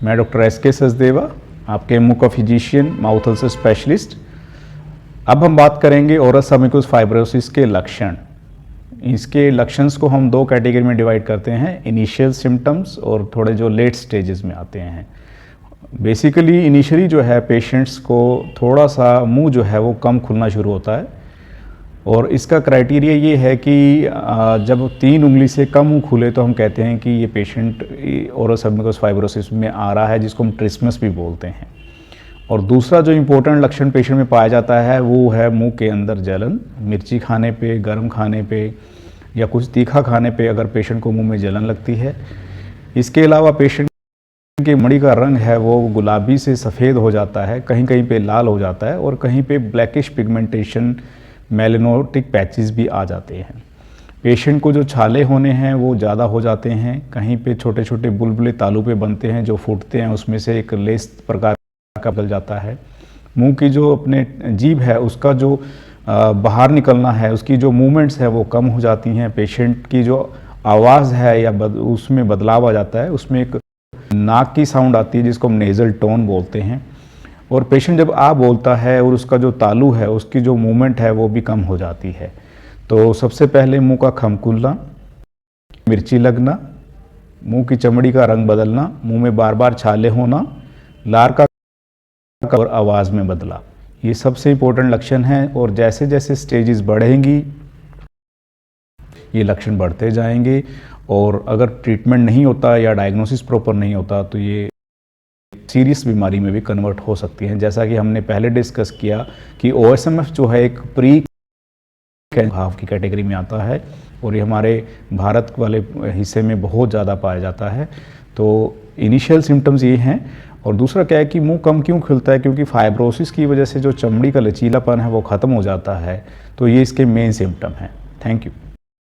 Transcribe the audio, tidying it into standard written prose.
मैं doctor S K. Sachdeva, आपके मुंह का फिजिशियन, माउथ अल्सर स्पेशलिस्ट। अब हम बात करेंगे ओरस अमिकस फाइब्रोसिस के लक्षण। इसके लक्षणों को हम दो कैटेगरी में डिवाइड करते हैं, इनिशियल सिम्टम्स और थोड़े जो लेट स्टेजेस में आते हैं। बेसिकली इनिशियली जो है पेशेंट्स को थोड़ा सा मुंह जो है वो कम खुलना शुरू होता है और इसका क्राइटेरिया ये है कि जब 3 उंगली से कम मुंह खुले तो हम कहते हैं कि ये पेशेंट ओरस अमिकस फाइब्रोसिस में आ रहा है, जिसको हम ट्रिस्मस भी बोलते हैं। और दूसरा जो इम्पोर्टेंट लक्षण पेशेंट में पाया जाता है वो है मुंह के अंदर जलन। मिर्ची खाने पे, गर्म खाने पे या कुछ तीखा खाने पे अगर पेशेंट को मुंह में जलन लगती है। इसके अलावा पेशेंट की मणि का रंग है वो गुलाबी से सफ़ेद हो जाता है, कहीं कहीं पे लाल हो जाता है और कहीं पे ब्लैकिश पिगमेंटेशन, मेलेनोटिक पैचेस भी आ जाते हैं। पेशेंट को जो छाले होने हैं वो ज़्यादा हो जाते हैं, कहीं पे छोटे छोटे बुलबुले तालू पे बनते हैं जो फूटते हैं, उसमें से एक लेस प्रकार का निकल जाता है। मुंह की जो अपने जीभ है उसका जो बाहर निकलना है, उसकी जो मूवमेंट्स है वो कम हो जाती हैं। पेशेंट की जो आवाज़ है या उसमें बदलाव आ जाता है, उसमें एक नाक की साउंड आती है जिसको हम नेज़ल टोन बोलते हैं। और पेशेंट जब आ बोलता है और उसका जो तालू है उसकी जो मूवमेंट है वो भी कम हो जाती है। तो सबसे पहले मुंह का खमकुलना, मिर्ची लगना, मुंह की चमड़ी का रंग बदलना, मुंह में बार बार छाले होना, लार का और आवाज़ में बदला, ये सबसे इम्पोर्टेंट लक्षण हैं। और जैसे जैसे स्टेजेस बढ़ेंगी ये लक्षण बढ़ते जाएंगे और अगर ट्रीटमेंट नहीं होता या डायग्नोसिस प्रॉपर नहीं होता तो ये सीरियस बीमारी में भी कन्वर्ट हो सकती हैं। जैसा कि हमने पहले डिस्कस किया कि OSMF जो है एक प्री हाफ की कैटेगरी में आता है और ये हमारे भारत वाले हिस्से में बहुत ज़्यादा पाया जाता है। तो इनिशियल सिम्टम्स ये हैं। और दूसरा क्या है कि मुंह कम क्यों खुलता है, क्योंकि फाइब्रोसिस की वजह से जो चमड़ी का लचीलापन है वो ख़त्म हो जाता है। तो ये इसके मेन सिम्टम हैं। Thank you.